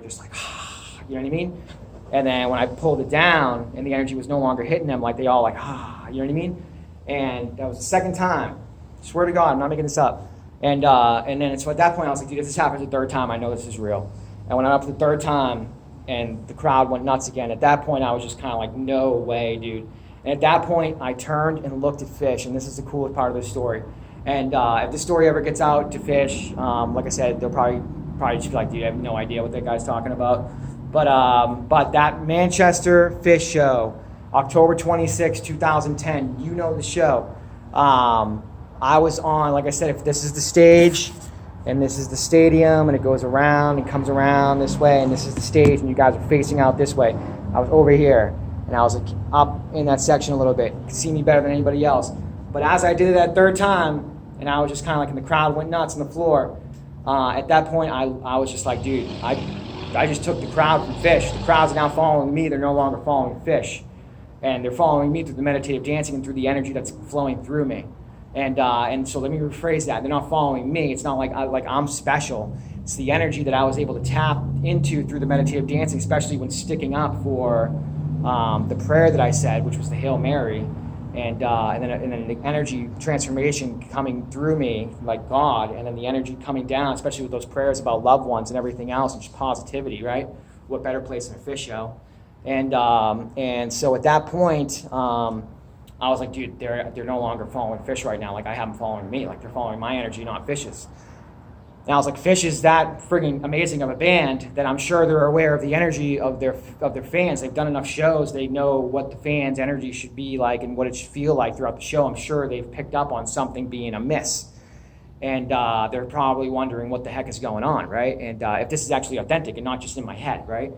just like, you know what I mean? And then when I pulled it down and the energy was no longer hitting them, like they all like, you know what I mean? And that was the second time. Swear to God, I'm not making this up. And then so at that point I was like, dude, if this happens the third time, I know this is real. And when I went up the third time and the crowd went nuts again, at that point I was just kind of like, no way, dude. And at that point I turned and looked at Fish, and this is the coolest part of the story. And if this story ever gets out to Fish, like I said, they'll probably just be like, dude, I have no idea what that guy's talking about. But that Manchester Fish show, October 26, 2010, you know the show. I was on, like I said, if this is the stage and this is the stadium and it goes around and comes around this way and this is the stage and you guys are facing out this way, I was over here and I was like up in that section a little bit. You could see me better than anybody else. But as I did it that third time and I was just kind of like, and the crowd went nuts on the floor, at that point I was just like, dude, I just took the crowd from Fish. The crowd's now following me. They're no longer following Fish. And they're following me through the meditative dancing and through the energy that's flowing through me. And so let me rephrase that. They're not following me. It's not like I'm special. It's the energy that I was able to tap into through the meditative dancing, especially when sticking up for the prayer that I said, which was the Hail Mary. And then the energy transformation coming through me, like God, and then the energy coming down, especially with those prayers about loved ones and everything else, and just positivity, right? What better place than a Fish show? And so at that point, I was like, dude, they're no longer following Fish right now. Like I have them following me. Like they're following my energy, not Fish's. And I was like, Fish is that friggin' amazing of a band that I'm sure they're aware of the energy of their fans. They've done enough shows. They know what the fans' energy should be like and what it should feel like throughout the show. I'm sure they've picked up on something being amiss. And they're probably wondering what the heck is going on, right? And if this is actually authentic and not just in my head, right?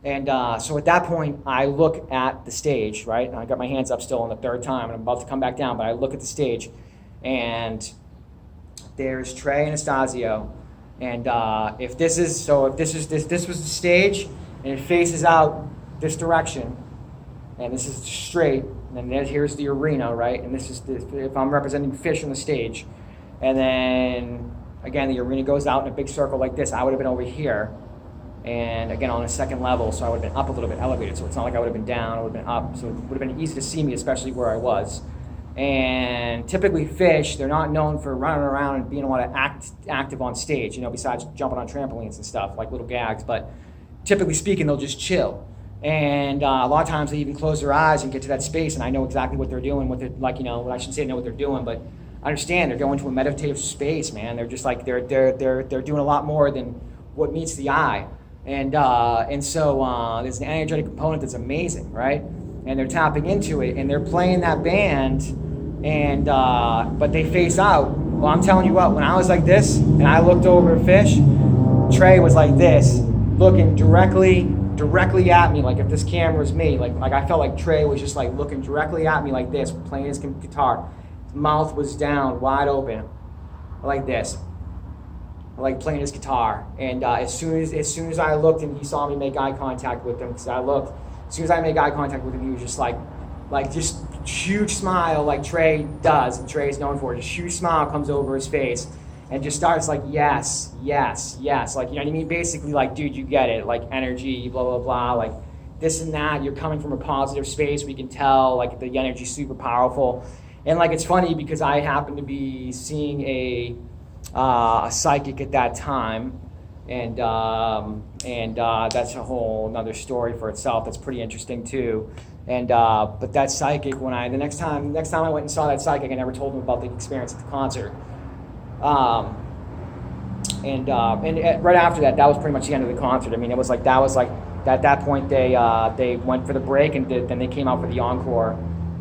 And so at that point, I look at the stage, right? And I got my hands up still on the third time, and I'm about to come back down, but I look at the stage, and there's Trey and Anastasio. And if this was the stage, and it faces out this direction, and this is straight, and then here's the arena, right? And this is if I'm representing Fish on the stage, and then again the arena goes out in a big circle like this, I would have been over here. And again, on a second level, so I would have been up a little bit elevated. So it's not like I would have been down, I would have been up. So it would have been easy to see me, especially where I was. And typically Fish, they're not known for running around and being a lot of active on stage, you know, besides jumping on trampolines and stuff, like little gags. But typically speaking, they'll just chill. And a lot of times they even close their eyes and get to that space, and I know exactly what they're doing, what they're like, you know, I shouldn't say I know what they're doing, but I understand they're going to a meditative space, man. They're just like, they're doing a lot more than what meets the eye. And so there's an energetic component that's amazing, right? And they're tapping into it, and they're playing that band, and but they face out. Well, I'm telling you what, when I was like this, and I looked over at Fish, Trey was like this, looking directly at me, like if this camera was me, like I felt like Trey was just like looking directly at me like this, playing his guitar. His mouth was down, wide open, like this. Like playing his guitar, and as soon as I looked and he saw me make eye contact with him, because I looked, as soon as I made eye contact with him, he was just like just huge smile, like Trey does, and Trey's known for it. Just huge smile comes over his face, and just starts like yes, like, you know what I mean? Basically like, dude, you get it, like energy, blah blah blah, like this and that. You're coming from a positive space. We can tell like the energy's super powerful, and like it's funny because I happen to be seeing a psychic at that time, and that's a whole another story for itself. That's pretty interesting too. And but that psychic, the next time I went and saw that psychic, I never told him about the experience at the concert. And right after that was pretty much the end of the concert. I mean, it was like at that point they went for the break, and then they came out for the encore.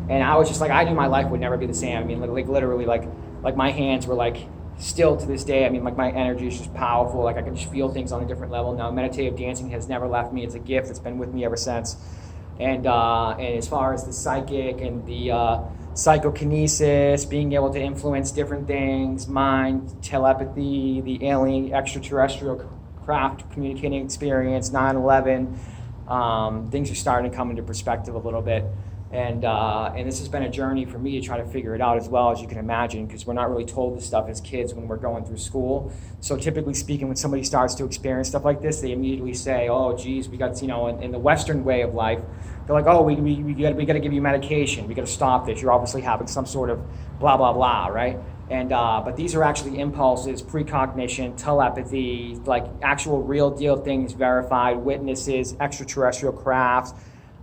And I was just like, I knew my life would never be the same. I mean, like literally, like my hands were like. Still to this day, I mean, like my energy is just powerful. Like I can just feel things on a different level now. Meditative dancing has never left me. It's a gift that's been with me ever since. And as far as the psychic and the psychokinesis, being able to influence different things, mind, telepathy, the alien extraterrestrial craft communicating experience, 9/11, things are starting to come into perspective a little bit. And this has been a journey for me to try to figure it out as well, as you can imagine, because we're not really told this stuff as kids when we're going through school. So typically speaking, when somebody starts to experience stuff like this, they immediately say, oh, geez, we got, in the Western way of life, they're like, oh, we got to give you medication. We got to stop this. You're obviously having some sort of blah, blah, blah, right? And but these are actually impulses, precognition, telepathy, like actual real deal things, verified witnesses, extraterrestrial crafts,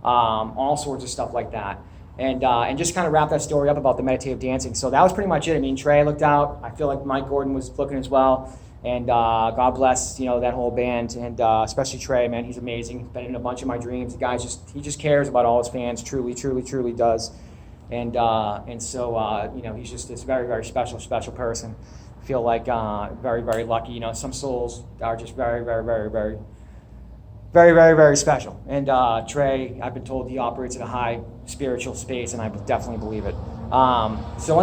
all sorts of stuff like that. And just kind of wrap that story up about the meditative dancing. So that was pretty much it. I mean, Trey looked out. I feel like Mike Gordon was looking as well. And God bless, that whole band, and especially Trey, man, he's amazing. He's been in a bunch of my dreams. The guy he just cares about all his fans, truly, truly, truly does. And so he's just this very, very special person. I feel like very, very lucky. Some souls are just very, very, very, very, very, very, very special. And Trey, I've been told he operates at a high spiritual space, and I definitely believe it. So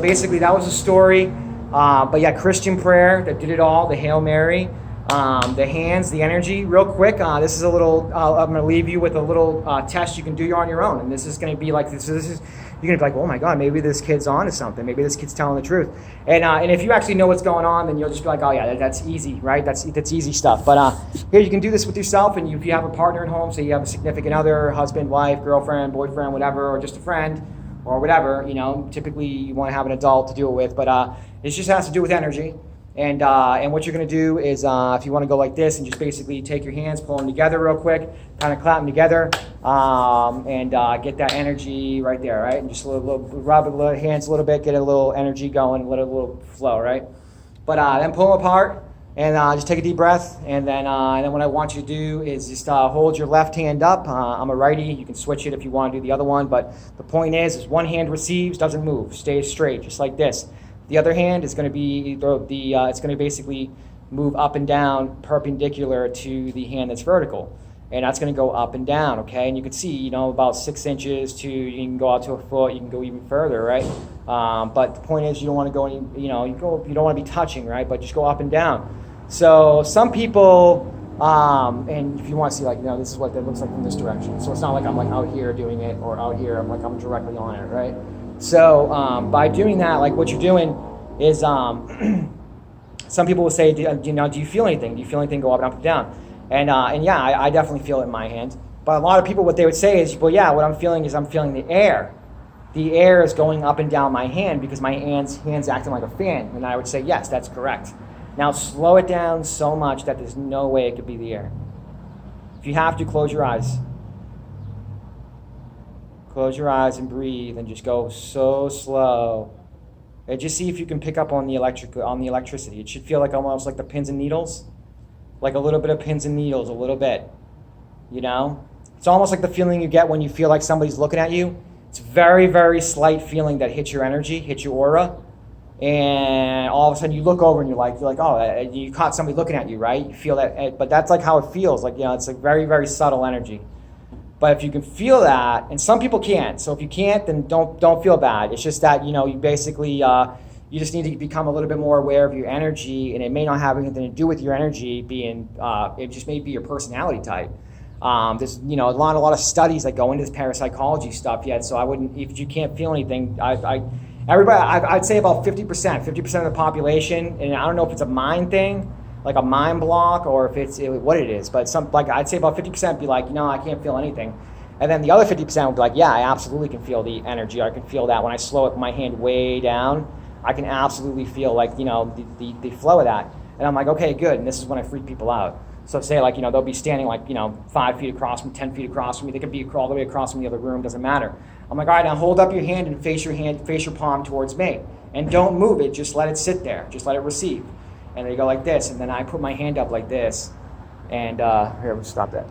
basically that was the story. But yeah, Christian prayer that did it all, the Hail Mary, the hands, the energy. Real quick, this is a little, I'm going to leave you with a little test you can do on your own. And this is going to be like, this is you're going to be like, oh my God, maybe this kid's on to something. Maybe this kid's telling the truth. And if you actually know what's going on, then you'll just be like, oh yeah, that's easy, right? That's easy stuff. But here, you can do this with yourself, and if you have a partner at home, say you have a significant other, husband, wife, girlfriend, boyfriend, whatever, or just a friend, or whatever, typically you want to have an adult to do it with, but it just has to do with energy. And what you're going to do is, if you want to go like this, and just basically take your hands, pull them together real quick, kind of clap them together, and get that energy right there, right? And just rub the hands a little bit, get a little energy going, let it a little flow, right? But then pull them apart, and just take a deep breath, and then what I want you to do is just hold your left hand up. I'm a righty. You can switch it if you want to do the other one, but the point is one hand receives, doesn't move, stays straight, just like this. The other hand is going to be it's going to basically move up and down perpendicular to the hand that's vertical, and that's going to go up and down. Okay, and you can see about 6 inches to, you can go out to a foot, you can go even further, right? But the point is, you don't want to go any, you don't want to be touching, right? But just go up and down. So some people, and if you want to see, this is what that looks like from this direction. So it's not like I'm like out here doing it, or out here I'm directly on it, right? So by doing that, like what you're doing is, some people will say, do you feel anything? Do you feel anything go up and down? And yeah, I definitely feel it in my hand. But a lot of people, what they would say is, well, yeah, what I'm feeling is I'm feeling the air. The air is going up and down my hand because my hand's acting like a fan. And I would say, yes, that's correct. Now slow it down so much that there's no way it could be the air. If you have to, close your eyes. Close your eyes and breathe, and just go so slow. And just see if you can pick up on the electricity. It should feel like almost like the pins and needles, like a little bit of pins and needles, a little bit. It's almost like the feeling you get when you feel like somebody's looking at you. It's very, very slight feeling that hits your energy, hits your aura, and all of a sudden you look over and you're like, oh, you caught somebody looking at you, right? You feel that, but that's like how it feels. Like it's like very, very subtle energy. But if you can feel that, and some people can't, so if you can't, then don't feel bad. It's just that, you basically, you just need to become a little bit more aware of your energy, and it may not have anything to do with your energy being, it just may be your personality type. There's, a lot of studies that go into this parapsychology stuff yet, so I wouldn't, if you can't feel anything, I'd say about 50% of the population, and I don't know if it's a mind thing, like a mind block, or if it's what it is, but I'd say about 50% be like, I can't feel anything. And then the other 50% would be like, yeah, I absolutely can feel the energy. I can feel that when I slow my hand way down, I can absolutely feel like, the flow of that. And I'm like, okay, good. And this is when I freak people out. So say they'll be standing 5 feet across from me, 10 feet across from me. They could be all the way across from the other room, doesn't matter. I'm like, all right, now hold up your hand and face your palm towards me. And don't move it, just let it sit there. Just let it receive. And they go like this, and then I put my hand up like this, and here, we'll stop that.